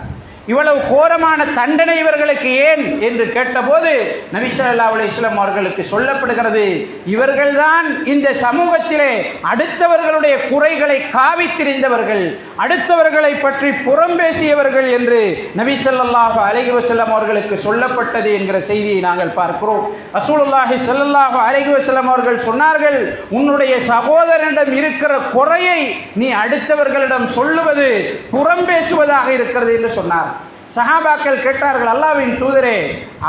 இவ்வளவு கோரமான தண்டனை இவர்களுக்கு ஏன் என்று கேட்டபோது நபி ஸல்லல்லாஹு அலைஹி வஸல்லம் அவர்களுக்கு சொல்லப்படுகிறது, இவர்கள்தான் இந்த சமூகத்திலே அடுத்தவர்களுடைய குறைகளை காவி திரிந்தவர்கள், அடுத்தவர்களை பற்றி புறம் பேசியவர்கள் என்று நபி ஸல்லல்லாஹு அலைஹி வஸல்லம் அவர்களுக்கு சொல்லப்பட்டது என்கிற செய்தியை நாங்கள் பார்க்கிறோம். ரசூலுல்லாஹி ஸல்லல்லாஹு அலைஹி வஸல்லம் அவர்கள் சொன்னார்கள், உன்னுடைய சகோதரனிடம் இருக்கிற குறையை நீ அடுத்தவர்களிடம் சொல்லுவது புறம் பேசுவதாக இருக்கிறது என்று சொன்னார். சஹாபாக்கள் கேட்டார்கள், அல்லாஹ்வின் தூதரே,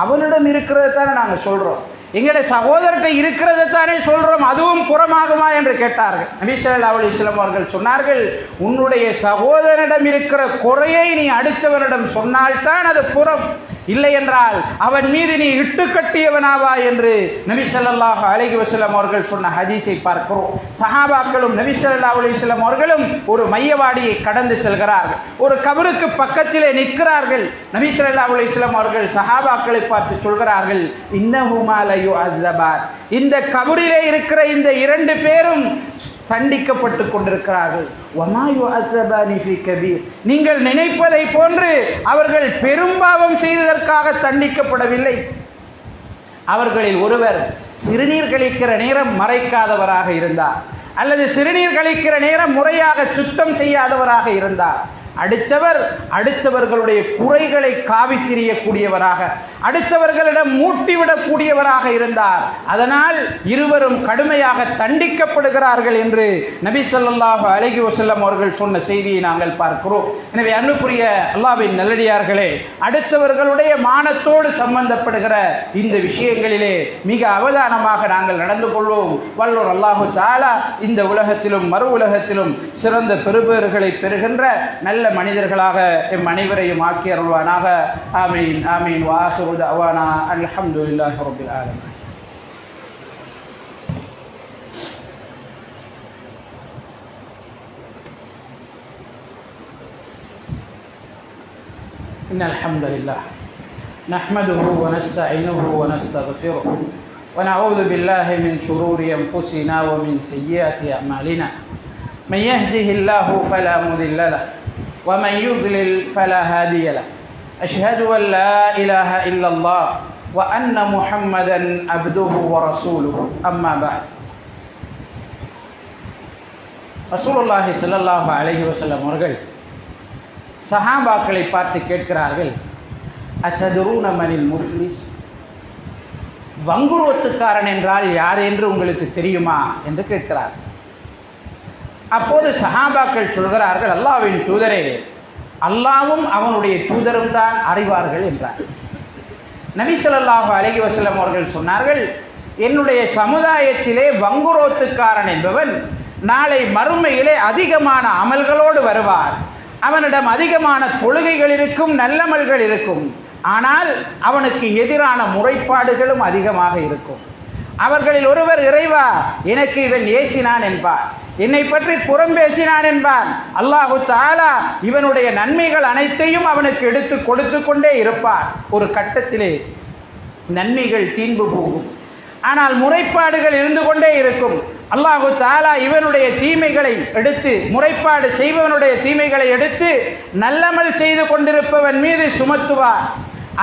அவனிடம் இருக்கிறது தானே நாங்கள் சொல்றோம், எங்களுடைய சகோதரர்கிட்ட இருக்கிறது தானே சொல்றோம், அதுவும் புறமாகுமா என்று கேட்டார்கள். நபி ஸல்லல்லாஹு அலைஹி வஸல்லம் அவர்கள் சொன்னார்கள், உன்னுடைய சகோதரனிடம் இருக்கிற குறையை நீ அடுத்தவனிடம் சொன்னால்தான் அது புறம், இல்லை என்றால் அவன் மீது நீ இட்டு கட்டியவனாவா என்று நபி ஸல்லல்லாஹு அலைஹி வஸல்லம் அவர்கள் சொன்ன ஹதீஸை பார்க்கிறோம். சஹாபாக்களும் நபி ஸல்லல்லாஹு அலைஹி வஸல்லம் அவர்களும் ஒரு மையவாடியை கடந்து செல்கிறார்கள். ஒரு கபருக்கு பக்கத்திலே நிற்கிறார்கள். நபி ஸல்லல்லாஹு அலைஹி வஸல்லம் அவர்கள் சஹாபாக்களை பார்த்து சொல்கிறார்கள், இன்னஹுமா லயுஅஸபான், இந்த கபரிலே இருக்கிற இந்த இரண்டு பேரும் தண்டிக்கப்பட்டு கொண்டிருக்கிறார்கள். வமா யுஅஸபானி ஃபீ கபீர், நீங்கள் நினைப்பதை போன்று அவர்கள் பெரும்பாவம் செய்ததற்காக தண்டிக்கப்படவில்லை. அவர்களில் ஒருவர் சிறுநீர் கழிக்கிற நேரம் மறைக்காதவராக இருந்தார், அல்லது சிறுநீர் கழிக்கிற நேரம் முறையாக சுத்தம் செய்யாதவராக இருந்தார். அடுத்தவர் அடுத்தவர்களுடைய குறைகளை காவி திரியக்கூடியவராக, அடுத்தவர்களிடம் மூட்டிவிடக்கூடியவராக இருந்தார். அதனால் இருவரும் கடுமையாக தண்டிக்கப்படுகிறார்கள் என்று நபி ஸல்லல்லாஹு அலைஹி வஸல்லம் அவர்கள் சொன்ன செய்தியை நாங்கள் பார்க்கிறோம். எனவே அன்புக்குரிய அல்லாஹ்வின் நல்லடியார்களே, அடுத்தவர்களுடைய மானத்தோடு சம்பந்தப்படுகிற இந்த விஷயங்களிலே மிக அவதானமாக நாங்கள் நடந்து கொள்வோம். வல்லோர் அல்லாஹு தஆலா இந்த உலகத்திலும் மறு உலகத்திலும் சிறந்த பெறுபேறுகளை பெறுகின்ற நல்ல மனிதர்களாக எம் அனைவரையும் ஆக்கி அருள்வானாக. ஆமீன் ஆமீன். வாஹிரு தஅவானா அல்ஹம்துலில்லாஹி ரப்பில் ஆலமீன். إن الحمد لله نحمده ونستعينه ونستغفره ونعوذ بالله من شرور أنفسنا ومن سيئات أعمالنا من يهده الله فلا مضل له ومن يضلل فلا هادي له أشهد أن لا إله إلا الله وأن محمدا عبده ورسوله أما بعد ரசூலுல்லாஹி ஸல்லல்லாஹு அலைஹி வஸல்லம் அவர்கள் சஹாபாக்களை பார்த்து கேட்கிறார்கள், அத்ததுரூன மனில் முஃப்லிஸ், வங்குரோத்துக்காரன் என்றால் யார் என்று உங்களுக்கு தெரியுமா என்று கேட்கிறார். அப்போது சஹாபாக்கள் சொல்கிறார்கள், அல்லாஹ்வின் தூதரே, அல்லாஹ்வும் அவனுடைய தூதரும் தான் அறிவார்கள் என்றார். நபி ஸல்லல்லாஹு அலைஹி வஸல்லம் அவர்கள் சொன்னார்கள், என்னுடைய சமுதாயத்திலே வங்குரோத்துக்காரன் என்பவன் நாளை மறுமையிலே அதிகமான அமல்களோடு வருவார். அவனிடம் அதிகமான தொழுகைகள் இருக்கும், நல்லமல்கள் இருக்கும். ஆனால் அவனுக்கு எதிரான முறைப்பாடுகளும் அதிகமாக இருக்கும். அவர்களில் ஒருவர், இறைவா, எனக்கு இவன் ஏசினான் என்பார், என்னை பற்றி புறம் பேசினான் என்பான். அல்லாஹு தஆலா இவனுடைய நன்மைகள் அனைத்தையும் அவனுக்கு எடுத்து கொடுத்து கொண்டே இருப்பார். ஒரு கட்டத்திலே நன்மைகள் தீர்ந்து போகும், ஆனால் முறைப்பாடுகள் இருந்து கொண்டே இருக்கும். அல்லாஹு தஆலா இவனுடைய தீமைகளை எடுத்து, முறைப்பாடு செய்பவனுடைய தீமைகளை எடுத்து நல்லமல் செய்து கொண்டிருப்பவன் மீது சுமத்துவார்.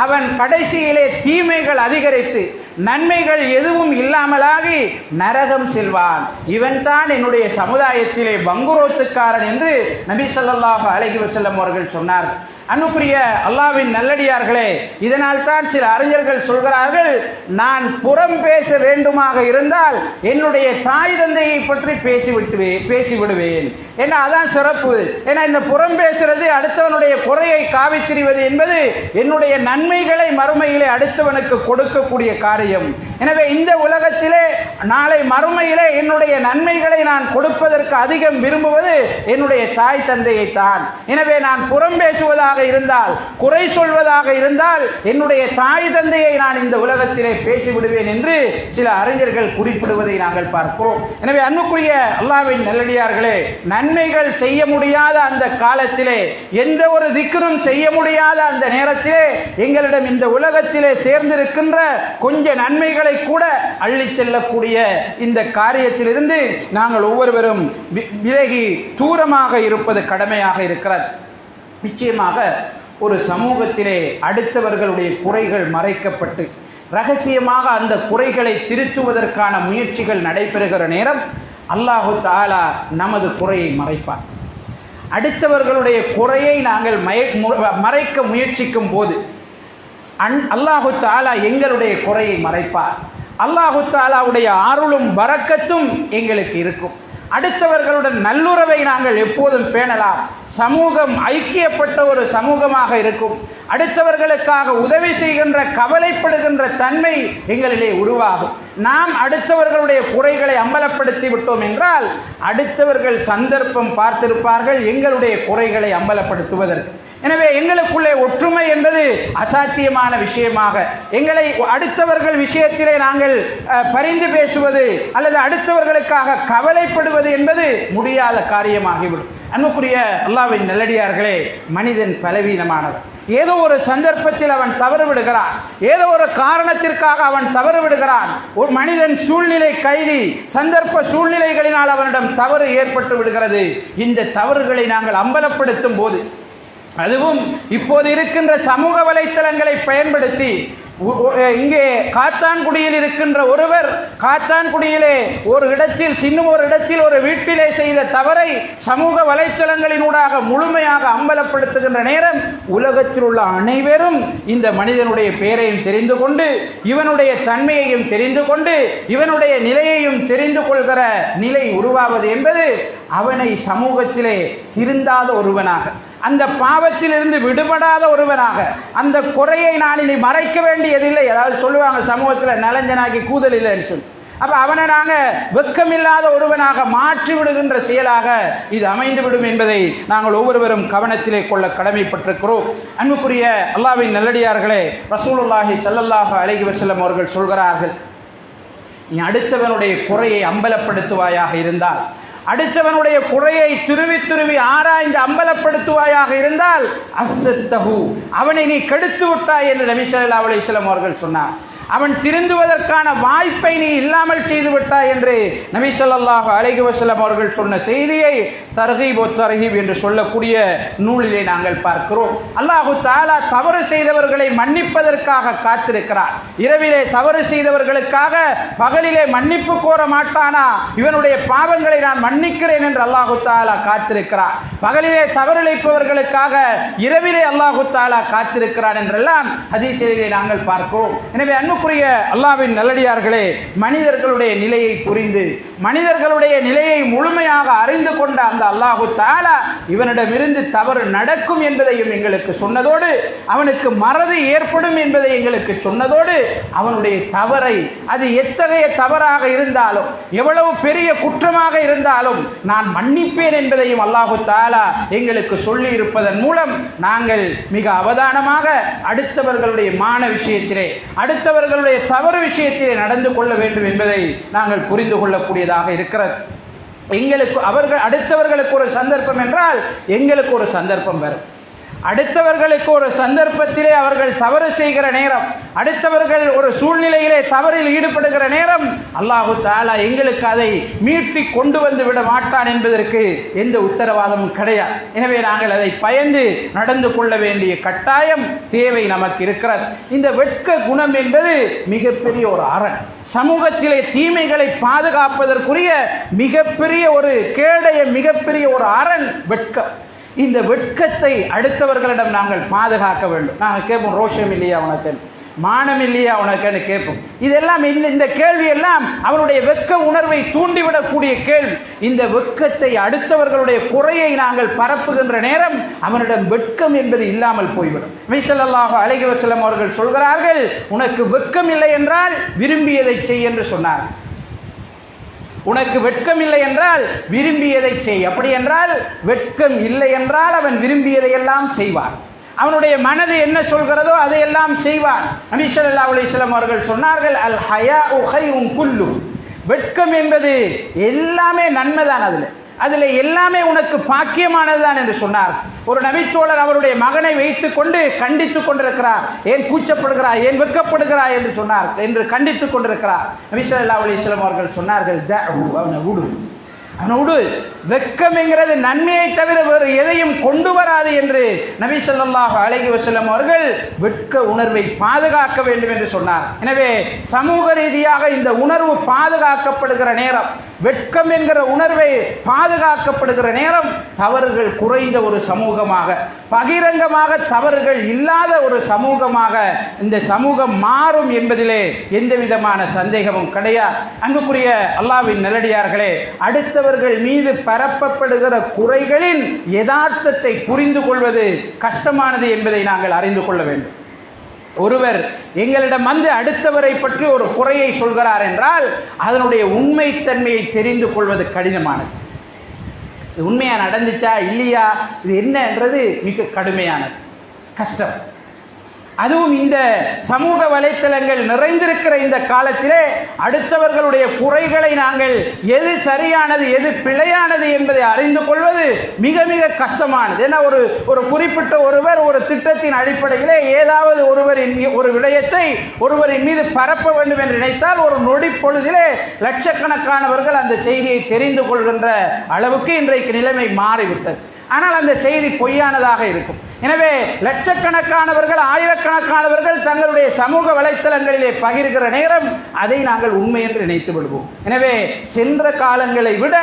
அவன் கடைசியிலே தீமைகள் அதிகரித்து நன்மைகள் எதுவும் இல்லாமலாகி நரகம் செல்வான். இவன் தான் என்னுடைய சமுதாயத்திலே வங்குரோத்துக்காரன் என்று நபி ஸல்லல்லாஹு அலைஹி வஸல்லம் அவர்கள் சொன்னார். அன்புக்குரிய அல்லாஹ்வின் நல்லடியார்களே, இதனால் தான் சில அறிஞர்கள் சொல்கிறார்கள், நான் புறம் பேச வேண்டுமாக இருந்தால் என்னுடைய தாய் தந்தையை பற்றி பேசிவிடுவேன். ஏன்னா அதான் சிறப்பு. ஏன்னா இந்த புறம் பேசுறது, அடுத்தவனுடைய குறையை காவித்திரிவது என்பது என்னுடைய நன்மைகளை மறுமையிலே அடுத்தவனுக்கு கொடுக்கக்கூடிய காரியம். எனவே இந்த உலகத்திலே நாளை மறுமையிலே என்னுடைய நன்மைகளை நான் கொடுப்பதற்கு அதிகம் விரும்புவது என்னுடைய தாய் தந்தையை தான். எனவே நான் புறம் பேசுவதாக இருந்தால், குறை சொல்வதாக இருந்தால், என்னுடைய தாய் தந்தையை நான் இந்த உலகத்திலே பேசிவிடுவேன் என்று சில அறிஞர்கள் குறிப்பிடுவதை நாங்கள் பார்க்கிறோம். எனவே அன்புக்குரிய அல்லாஹ்வின் நல்லடியார்களே, நன்மைகள் செய்ய முடியாத அந்த காலத்திலே, எந்த ஒரு திக்ரும் செய்ய முடியாத அந்த நேரத்திலே எங்களிடம் இந்த உலகத்திலே சேர்ந்திருக்கின்ற கொஞ்ச நன்மைகளை கூட அள்ளி செல்லக்கூடிய இந்த காரியத்திலிருந்து நாங்கள் ஒவ்வொருவரும் விலகி தூரமாக இருப்பது கடமையாக இருக்கிறது. நிச்சயமாக ஒரு சமூகத்திலே அடுத்தவர்களுடைய குறைகள் மறைக்கப்பட்டு ரகசியமாக அந்த குறைகளை திருத்துவதற்கான முயற்சிகள் நடைபெறுகிற நேரம் அல்லாஹு தஆலா நமது குறையை மறைப்பார். அடுத்தவர்களுடைய குறையை நாங்கள் மறைக்க முயற்சிக்கும் போது அல்லாஹு தஆலா எங்களுடைய குறையை மறைப்பார். அல்லாஹு தஆலாவுடைய அருளும் பரக்கத்தும் எங்களுக்கு இருக்கும். அடுத்தவர்களுடன் நல்லுறவை நாங்கள் எப்போதும் பேணலாம். சமூகம் ஐக்கியப்பட்ட ஒரு சமூகமாக இருக்கும். அடுத்தவர்களுக்காக உதவி செய்கின்ற, கவலைப்படுகின்ற தன்மை எங்களிலே உருவாகும். நாம் அடுத்தவர்களுடைய குறைகளை அம்பலப்படுத்தி விட்டோம் என்றால் அடுத்தவர்கள் சந்தர்ப்பம் பார்த்திருப்பார்கள் எங்களுடைய குறைகளை அம்பலப்படுத்துவதற்கு. எனவே எங்களுக்குள்ளே ஒற்றுமை என்பது அசாத்தியமான விஷயமாக, எங்களை அடுத்தவர்கள் விஷயத்திலே நாங்கள் பரிந்து பேசுவது அல்லது அடுத்தவர்களுக்காக கவலைப்படுவது என்பது முடியாத காரியமாகிவிடும். அன்புக்குரிய அல்லாஹ்வின் நல்லடியார்களே, மனிதன் பலவீனமானவன். ஏதோ ஒரு சந்தர்ப்பத்தில் அவன் தவறு விடுகிறான், ஏதோ ஒரு காரணத்திற்காக அவன் தவறு விடுகிறான். ஒரு மனிதன் சூழ்நிலை கைதி, சந்தர்ப்ப சூழ்நிலைகளினால் அவனிடம் தவறு ஏற்பட்டு விடுகிறது. இந்த தவறுகளை நாங்கள் அம்பலப்படுத்தும் போது, அதுவும் இப்போது இருக்கின்ற சமூக வலைத்தளங்களை பயன்படுத்தி, இங்கே காத்தான்குடியில் இருக்கின்ற ஒருவர் காத்தான்குடியிலே ஒரு இடத்தில், இன்னும் ஒரு இடத்தில் ஒரு வீட்டிலே செய்த தவறை சமூக வலைத்தளங்களினூடாக முழுமையாக அம்பலப்படுத்துகின்ற நேரம் உலகத்தில் உள்ள அனைவரும் இந்த மனிதனுடைய பெயரையும் தெரிந்து கொண்டு, இவனுடைய தன்மையையும் தெரிந்து கொண்டு, இவனுடைய நிலையையும் தெரிந்து கொள்கிற நிலை உருவாவது என்பது அவனை சமூகத்திலே திருந்தாத ஒருவனாக, அந்த பாவத்திலிருந்து விடுபடாத ஒருவனாக, அந்த குறையை நான் இனி மறைக்க வேண்டியதில்லை. அதாவது சொல்லுவாங்க சமூகத்தில் நலஞ்சனாக்கி கூதல் இல்லைன்னு சொல்லி. அப்ப அவனை நாங்கள் வெக்கமில்லாத ஒருவனாக மாற்றி விடுகின்ற செயலாக இது அமைந்துவிடும் என்பதை நாங்கள் ஒவ்வொருவரும் கவனத்திலே கொள்ள கடமைப்பட்டிருக்கிறோம். அன்புக்குரிய அல்லாஹ்வின் நல்லடியார்களே, ரசூலுல்லாஹி ஸல்லல்லாஹு அலைஹி வஸல்லம் அவர்கள் சொல்கிறார்கள், நீ அடுத்தவனுடைய குறையை அம்பலப்படுத்துவாயாக இருந்தால் அடுத்தவனுடைய குறையை துருவி துருவி ஆராய்ந்து அம்பலப்படுத்துவாயாக இருந்தால் அஃஸத்தஹு, அவனை நீ கெடுத்து விட்டாய் என்று நபி ஸல்லல்லாஹு அலைஹி வஸல்லம் அவர்கள் சொன்னார். அவன் திருந்துவதற்கான வாய்ப்பை நீ இல்லாமல் செய்து விட்டாய் என்று நபி ஸல்லல்லாஹு அலைஹி வஸல்லம் அவர்கள் சொன்ன செய்தியை தர்கீப் வ தர்ஹீப் என்று சொல்லக்கூடிய நூலிலே நாங்கள் பார்க்கிறோம். அல்லாஹு தஆலா தவறு செய்தவர்களை மன்னிப்பதற்காக காத்திருக்கிறார். இரவிலே தவறு செய்தவர்களுக்காக பகலிலே மன்னிப்பு கோர மாட்டானா? இவனுடைய பாவங்களை நான் மன்னிக்கிறேன் என்று அல்லாஹு தஆலா காத்திருக்கிறார். பகலிலே தவறிழைப்பவர்களுக்காக இரவிலே அல்லாஹு தஆலா காத்திருக்கிறான் என்றெல்லாம் ஹதீஸிலே நாங்கள் பார்க்கிறோம். எனவே அன்புக்குரிய அல்லாஹ்வின் நல்லடியார்களே, மனிதர்களுடைய நிலையை புரிந்து மனிதர்களுடைய நிலையை முழுமையாக அறிந்து கொண்ட அந்த அல்லாஹு தஆலா இவனிடமிருந்து தவறு நடக்கும் என்பதையும் எங்களுக்கு சொன்னதோடு, அவனுக்கு மறதி ஏற்படும் என்பதை எங்களுக்கு சொன்னதோடு, அவனுடைய தவறை அது எத்தகைய தவறாக இருந்தாலும் எவ்வளவு பெரிய குற்றமாக இருந்தாலும் நான் மன்னிப்பேன் என்பதையும் அல்லாஹு தஆலா எங்களுக்கு சொல்லி இருப்பதன் மூலம் நாங்கள் மிக அவதானமாக அடுத்தவர்களுடைய மான விஷயத்திலே, அடுத்தவர்களுடைய தவறு விஷயத்திலே நடந்து கொள்ள வேண்டும் என்பதை நாங்கள் புரிந்து கொள்ளக்கூடியதாக இருக்கிறது. எங்களுக்கு அவர்கள் அடுத்தவர்களுக்கு ஒரு சந்தர்ப்பம் என்றால் எங்களுக்கு ஒரு சந்தர்ப்பம் வரும். அடுத்தவர்களுக்கு ஒரு சந்தர்ப்பத்திலே அவர்கள் தவறு செய்கிற நேரம், அடுத்தவர்கள் ஒரு சூழ்நிலையிலே தவறில் ஈடுபடுகிற நேரம் அல்லாஹு தஆலா எங்களுக்கு அதை மீட்டி கொண்டு வந்து விட மாட்டான் என்பதற்கு எந்த உத்தரவாதமும் கிடையாது. எனவே நாங்கள் அதை பயந்து நடந்து கொள்ள வேண்டிய கட்டாயம் தேவை நமக்கு இருக்கிறது. இந்த வெட்க குணம் என்பது மிகப்பெரிய ஒரு அரண். சமூகத்திலே தீமைகளை பாதுகாப்பதற்குரிய மிகப்பெரிய ஒரு கேடய, மிகப்பெரிய ஒரு அரண் வெட்கம். இந்த வெட்கத்தை அடுத்தவர்களிடம் நாங்கள் பாதுகாக்க வேண்டும். நாங்கள் கேட்போம், ரோஷம் இல்லையா உனக்கு, மானம் இல்லையா உனக்குன்னு கேட்போம். இதெல்லாம் இந்த கேள்வி எல்லாம் அவருடைய வெட்க உணர்வை தூண்டிவிடக்கூடிய கேள்வி. இந்த வெட்கத்தை, அடுத்தவர்களுடைய குறையை நாங்கள் பரப்புகின்ற நேரம் அவனிடம் வெட்கம் என்பது இல்லாமல் போய்விடும். நபி ஸல்லல்லாஹு அலைஹி வஸல்லம் அவர்கள் சொல்கிறார்கள், உனக்கு வெட்கம் இல்லை என்றால் விரும்பியதை செய் என்று சொன்னார். உனக்கு வெட்கம் இல்லை என்றால் விரும்பியதை செய். அப்படி என்றால் வெட்கம் இல்லை என்றால் அவன் விரும்பியதை எல்லாம் செய்வான். அவனுடைய மனது என்ன சொல்கிறதோ அதையெல்லாம் செய்வான். நபி ஸல்லல்லாஹு அலைஹி வஸல்லம் அவர்கள் சொன்னார்கள், அல் ஹயாஉ கைருன் குல்லு, வெட்கம் என்பது எல்லாமே நன்மைதான், அதில் எல்லாமே உனக்கு பாக்கியமானதுதான் என்று சொன்னார். ஒரு நபித்தோழர் அவருடைய மகனை வைத்துக் கொண்டு கண்டித்துக் கொண்டிருக்கிறார். ஏன் கூச்சப்படுகிறார், ஏன் வெட்கப்படுகிறார் என்று சொன்னார், என்று கண்டித்துக் கொண்டிருக்கிறார். நபி ஸல்லல்லாஹு அலைஹி வஸல்லம் அவர்கள் சொன்னார்கள், அவனை விடு, வெட்கம் என்கிறது நன்மையை தவிர வேறு எதையும் கொண்டு வராது என்று நபி ஸல்லல்லாஹு அலைஹி வஸல்லம் அவர்கள் வெட்க உணர்வை பாதுகாக்க வேண்டும் என்று சொன்னார். எனவே சமூக ரீதியாக இந்த உணர்வு பாதுகாக்கப்படுகிற நேரம், வெட்கம் என்கிற உணர்வை பாதுகாக்கப்படுகிற நேரம் தவறுகள் குறைந்த ஒரு சமூகமாக, பகிரங்கமாக தவறுகள் இல்லாத ஒரு சமூகமாக இந்த சமூகம் மாறும் என்பதிலே எந்த விதமான சந்தேகமும் கிடையாது. அன்புக்குரிய அல்லாஹ்வின் நல்லடியார்களே, அடுத்தவர்கள் மீது பரப்பப்படுகிற குறைகளின் யதார்த்தத்தை புரிந்து கொள்வது கஷ்டமானது என்பதை நாங்கள் அறிந்து கொள்ள வேண்டும். ஒருவர் எங்களிடம் வந்து அடுத்தவரை பற்றி ஒரு குறையை சொல்கிறார் என்றால் அதனுடைய உண்மைத்தன்மையை தெரிந்து கொள்வது கடினமானது. இது உண்மையா நடந்துச்சா இல்லையா, இது என்ன என்றது மிக கடுமையானது, கஷ்டம். அதுவும் இந்த சமூக வலைத்தளங்கள் நிறைந்திருக்கிற இந்த காலத்திலே அடுத்தவர்களுடைய குறைகளை நாங்கள் எது சரியானது எது பிழையானது என்பதை அறிந்து கொள்வது மிக மிக கஷ்டமானது. ஏன்னா ஒரு குறிப்பிட்ட ஒருவர் ஒரு திட்டத்தின் அடிப்படையிலே ஏதாவது ஒரு விடயத்தை ஒருவரின் மீது பரப்ப வேண்டும் என்று நினைத்தால் ஒரு நொடி பொழுதிலே லட்சக்கணக்கானவர்கள் அந்த செய்தியை தெரிந்து கொள்கின்ற அளவுக்கு இன்றைக்கு நிலைமை மாறிவிட்டது. ஆனால் அந்த செய்தி பொய்யானதாக இருக்கும். எனவே லட்சக்கணக்கானவர்கள், ஆயிரக்கணக்கானவர்கள் தங்களுடைய சமூக வலைத்தளங்களிலே பகிர்கிற நேரம் அதை நாங்கள் உண்மை என்று நினைத்து விடுவோம். எனவே சென்ற காலங்களை விட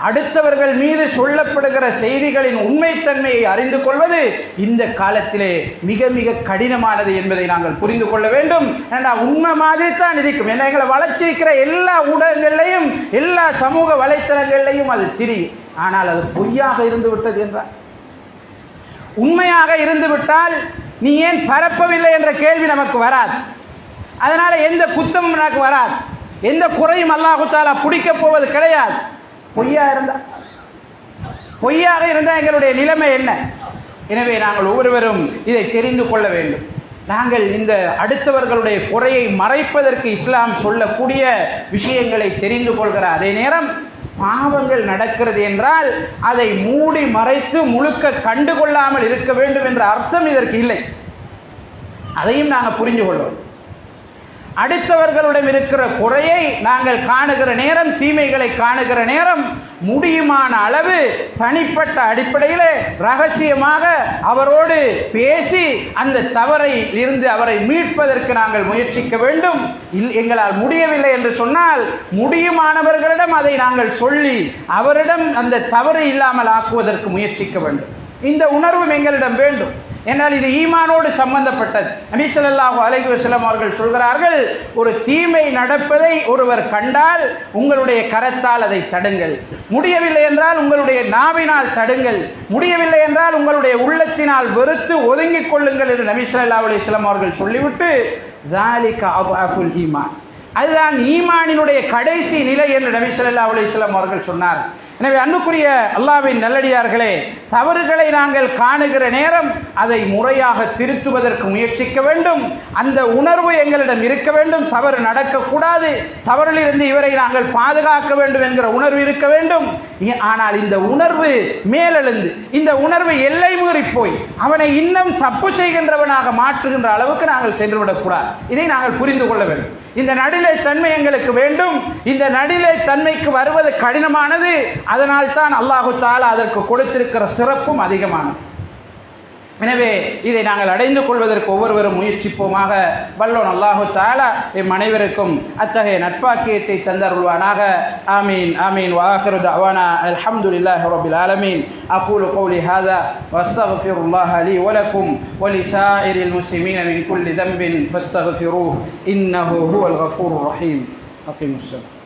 அடுத்தவர்கள் மீது சொல்லப்படுகிற செய்திகளின் உண்மைத்தன்மையை அறிந்து கொள்வது இந்த காலத்திலே மிக மிக கடினமானது என்பதை நாங்கள் புரிந்து கொள்ள வேண்டும். ஏன்னா உண்மை மாதிரி தான் இருக்கும். ஏன்னா எங்களை வளர்ச்சிருக்கிற எல்லா ஊடகங்களையும் எல்லா சமூக வலைத்தளங்களையும் அது தெரியும். ஆனால் அது பொய்யாக இருந்து விட்டது என்றால், உண்மையாக இருந்து விட்டால் நீ ஏன் பரப்பவில்லை என்ற கேள்வி நமக்கு வராது. அதனால எந்த குத்தமும் நமக்கு வராது, எந்த குறையும் அல்லாஹ் தஆலா பிடிக்கப் போவது கிடையாது. பொய்யாக இருந்தால் எங்களுடைய நிலைமை என்ன? எனவே நாங்கள் ஒவ்வொருவரும் இதை தெரிந்து கொள்ள வேண்டும். நாங்கள் இந்த அடுத்தவர்களுடைய குறையை மறைப்பதற்கு இஸ்லாம் சொல்லக்கூடிய விஷயங்களை தெரிந்து கொள்கிற அதே நேரம் பாவங்கள் நடக்கிறது என்றால் அதை மூடி மறைத்து முழுக்க கண்டுகொள்ளாமல் இருக்க வேண்டும் என்ற அர்த்தம் இதற்கு இல்லை. அதையும் நாங்கள் புரிந்து கொள்வோம். அடுத்தவர்களிடம் இருக்கிற குறையை நாங்கள் காணுகிற நேரம், தீமைகளை காணுகிற நேரம், முடியுமான அளவு தனிப்பட்ட அடிப்படையில் ரகசியமாக அவரோடு பேசி அந்த தவறை இருந்து அவரை மீட்பதற்கு நாங்கள் முயற்சிக்க வேண்டும். எங்களால் முடியவில்லை என்று சொன்னால் முடியுமானவர்களிடம் அதை நாங்கள் சொல்லி அவரிடம் அந்த தவறு இல்லாமல் ஆக்குவதற்கு முயற்சிக்க வேண்டும். இந்த உணர்வும் எங்களிடம் வேண்டும். என்னால் இது ஈமானோடு சம்பந்தப்பட்டது. நபி ஸல்லல்லாஹு அலைஹி வஸல்லம் அவர்கள் சொல்கிறார்கள், ஒரு தீமை நடப்பதை ஒருவர் கண்டால் உங்களுடைய கரத்தால் அதை தடுங்கள், முடியவில்லை என்றால் உங்களுடைய நாவினால் தடுங்கள், முடியவில்லை என்றால் உங்களுடைய உள்ளத்தினால் வெறுத்து ஒதுங்கிக் கொள்ளுங்கள் என்று நபி ஸல்லல்லாஹு அலைஹி வஸல்லம் அவர்கள் சொல்லிவிட்டு ذَلِكَ أَضْعَفُ الْإِيمَانِ, அதுதான் ஈமானினுடைய கடைசி நிலை என்று நபி ஸல்லல்லாஹு அலைஹி வஸல்லம் அவர்கள் சொன்னார். எனவே அன்புக்குரிய அல்லாஹ்வின் நல்லடியார்களே, தவறுகளை நாங்கள் காணுகிற நேரம் அதை முறையாக திருத்துவதற்கு முயற்சிக்க வேண்டும். அந்த உணர்வு எங்களிடம் இருக்க வேண்டும். தவறு நடக்கக்கூடாது, தவறிலிருந்து இவரை நாங்கள் பாதுகாக்க வேண்டும் என்கிற உணர்வு இருக்க வேண்டும். ஆனால் இந்த உணர்வு மேலெழுந்து, இந்த உணர்வு எல்லை மீறி போய் அவனை இன்னும் தப்பு செய்கின்றவனாக மாற்றுகின்ற அளவுக்கு நாங்கள் சென்றுவிடக்கூடாது. இதை நாங்கள் புரிந்து கொள்ள வேண்டும். இந்த நடுநிலை தன்மை எங்களுக்கு வேண்டும். இந்த நடுநிலை தன்மைக்கு வருவது கடினமானது. அதனால் தான் அல்லாஹு தஆலா அதற்கு கொடுத்திருக்கிற சிறப்பும் அதிகமானது. எனவே இதை நாங்கள் அடைந்து கொள்வதற்கு ஒவ்வொருவரும் முயற்சிப்போமாக. வல்லோன் அல்லாஹு தஆலா எம் அனைவருக்கும் அத்தகைய நட்பாக்கியத்தை தந்தருள்வானாக. ஆமீன் ஆமீன். வஆகிரு தஅவானா அல்ஹம்துலில்லாஹி ரப்பில் ஆலமீன். அகூலு கௌலி ஹாதா வஸ்தக்ஃபிருல்லாஹ லீ வலக்கும் வலிசாயிரில் முஸ்லிமீன மின் குல்லி தம்பின் ஃபஸ்தக்ஃபிரூஹு இன்னஹு ஹுவல் கஃபூருர் ரஹீம். அகீமுஸ் ஸலாத்.